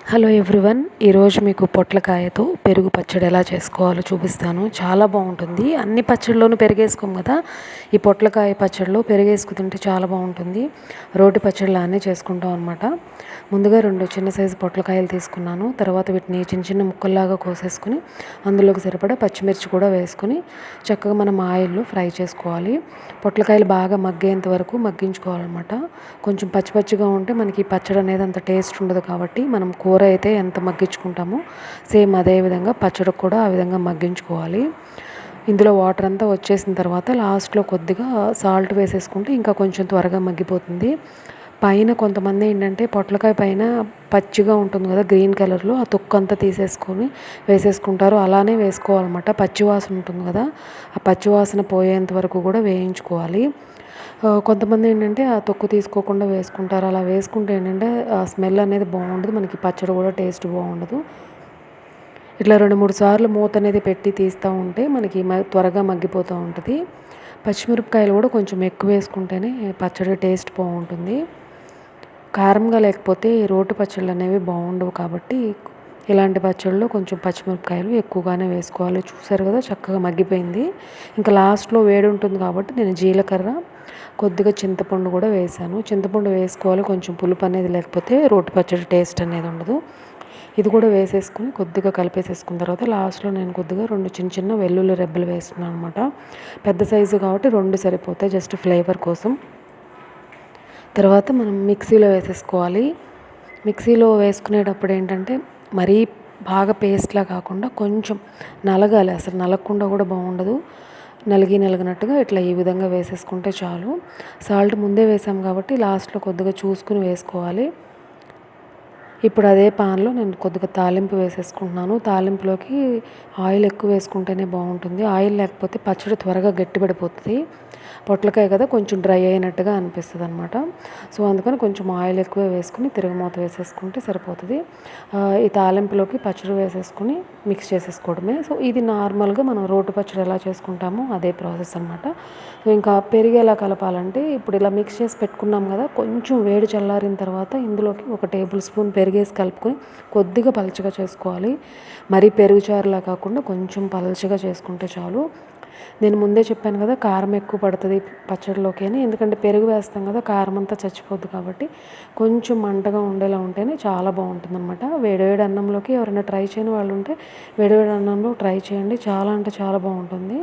Hello everyone, ఈరోజు మీకు పొట్లకాయతో పెరుగు పచ్చడి ఎలా చేసుకోవాలో చూపిస్తాను. చాలా బాగుంటుంది. అన్ని పచ్చడిలోనూ పెరిగేసుకోం కదా, ఈ పొట్లకాయ పచ్చడిలో పెరిగేసుకు తింటే చాలా బాగుంటుంది. రోటి పచ్చడిలానే చేసుకుంటాం అనమాట. ముందుగా 2 చిన్న సైజు పొట్లకాయలు తీసుకున్నాను. తర్వాత వీటిని చిన్న చిన్న ముక్కల్లాగా కోసేసుకుని అందులోకి సరిపడా పచ్చిమిర్చి కూడా వేసుకుని చక్కగా మనం ఆయిల్లో ఫ్రై చేసుకోవాలి. పొట్లకాయలు బాగా మగ్గేంత వరకు మగ్గించుకోవాలన్నమాట. కొంచెం పచ్చి పచ్చిగా ఉంటే మనకి పచ్చడి అనేది అంత టేస్ట్ ఉండదు. కాబట్టి మనం కూర అయితే ఎంత మగ్గించుకుంటామో సేమ్ అదే విధంగా పచ్చడి కూడా ఆ విధంగా మగ్గించుకోవాలి. ఇందులో వాటర్ అంతా వచ్చేసిన తర్వాత లాస్ట్లో కొద్దిగా సాల్ట్ వేసేసుకుంటే ఇంకా కొంచెం త్వరగా మగ్గిపోతుంది. పైన కొంతమంది ఏంటంటే పొట్లకాయ పైన పచ్చిగా ఉంటుంది కదా, గ్రీన్ కలర్లో, ఆ తొక్కు అంతా తీసేసుకొని వేసేసుకుంటారు. అలానే వేసుకోవాలన్నమాట. పచ్చివాసన ఉంటుంది కదా, ఆ పచ్చివాసన పోయేంత వరకు కూడా వేయించుకోవాలి. కొంతమంది ఏంటంటే ఆ తొక్కు తీసుకోకుండా వేసుకుంటారు. అలా వేసుకుంటే ఏంటంటే ఆ స్మెల్ అనేది బాగుండదు, మనకి పచ్చడి కూడా టేస్ట్ బాగుండదు. ఇట్లా 2-3 సార్లు మూత అనేది పెట్టి తీస్తూ ఉంటే మనకి త్వరగా మగ్గిపోతూ ఉంటుంది. పచ్చిమిరపకాయలు కూడా కొంచెం ఎక్కువ వేసుకుంటేనే పచ్చడి టేస్ట్ బాగుంటుంది. కారంగా లేకపోతే రోటి పచ్చళ్ళు అనేవి బాగుండవు. కాబట్టి ఇలాంటి పచ్చళ్ళు కొంచెం పచ్చిమిరపకాయలు ఎక్కువగానే వేసుకోవాలి. చూసారు కదా, చక్కగా మగ్గిపోయింది. ఇంకా లాస్ట్లో వేడి ఉంటుంది కాబట్టి నేను జీలకర్ర, కొద్దిగా చింతపండు కూడా వేసాను. చింతపండు వేసుకోవాలి, కొంచెం పులుపు అనేది, లేకపోతే రోటి పచ్చడి టేస్ట్ అనేది ఉండదు. ఇది కూడా వేసేసుకుని కొద్దిగా కలిపేసేసుకున్న తర్వాత లాస్ట్లో నేను కొద్దిగా 2 చిన్న చిన్న వెల్లుల్లి రెబ్బలు వేస్తున్నాను అనమాట. పెద్ద సైజు కాబట్టి 2 సరిపోతాయి, జస్ట్ ఫ్లేవర్ కోసం. తర్వాత మనం మిక్సీలో వేసేసుకోవాలి. మిక్సీలో వేసుకునేటప్పుడు ఏంటంటే మరీ బాగా పేస్ట్లా కాకుండా కొంచెం నలగాలి. అసలు నలగకుండా కూడా బాగుండదు. నలిగినట్టుగా ఇట్లా ఈ విధంగా వేసేసుకుంటే చాలు. సాల్ట్ ముందే వేసాం కాబట్టి లాస్ట్లో కొద్దిగా చూసుకుని వేసుకోవాలి. ఇప్పుడు అదే పాన్లో నేను కొద్దిగా తాలింపు వేసేసుకుంటున్నాను. తాలింపులోకి ఆయిల్ ఎక్కువ వేసుకుంటేనే బాగుంటుంది. ఆయిల్ లేకపోతే పచ్చడి త్వరగా గట్టిపడిపోతుంది. పొట్లకాయ కదా, కొంచెం డ్రై అయినట్టుగా అనిపిస్తుంది అనమాట. సో అందుకని కొంచెం ఆయిల్ ఎక్కువ వేసుకుని తిరగమూత వేసేసుకుంటే సరిపోతుంది. ఈ తాలింపులోకి పచ్చడి వేసేసుకుని మిక్స్ చేసేసుకోవడమే. సో ఇది నార్మల్గా మనం రోటి పచ్చడి ఎలా చేసుకుంటామో అదే ప్రాసెస్ అనమాట. సో ఇంకా పెరుగు ఎలా కలపాలంటే, ఇప్పుడు ఇలా మిక్స్ చేసి పెట్టుకున్నాం కదా, కొంచెం వేడి చల్లారిన తర్వాత ఇందులోకి 1 టేబుల్ స్పూన్ పెరిగేసి కలుపుకొని కొద్దిగా పలచగా చేసుకోవాలి. మరీ పెరుగు చారులా కాకుండా కొంచెం పలచగా చేసుకుంటే చాలు. నేను ముందే చెప్పాను కదా, కారం ఎక్కువ పడుతుంది పచ్చడిలోకి అని. ఎందుకంటే పెరుగు వేస్తాం కదా, కారం అంతా చచ్చిపోద్ది. కాబట్టి కొంచెం మంటగా ఉండేలా ఉంటేనే చాలా బాగుంటుంది అనమాట. వేడివేడి అన్నంలోకి ఎవరైనా ట్రై చేయని వాళ్ళు ఉంటే వేడివేడి అన్నంలో ట్రై చేయండి. చాలా అంటే చాలా బాగుంటుంది.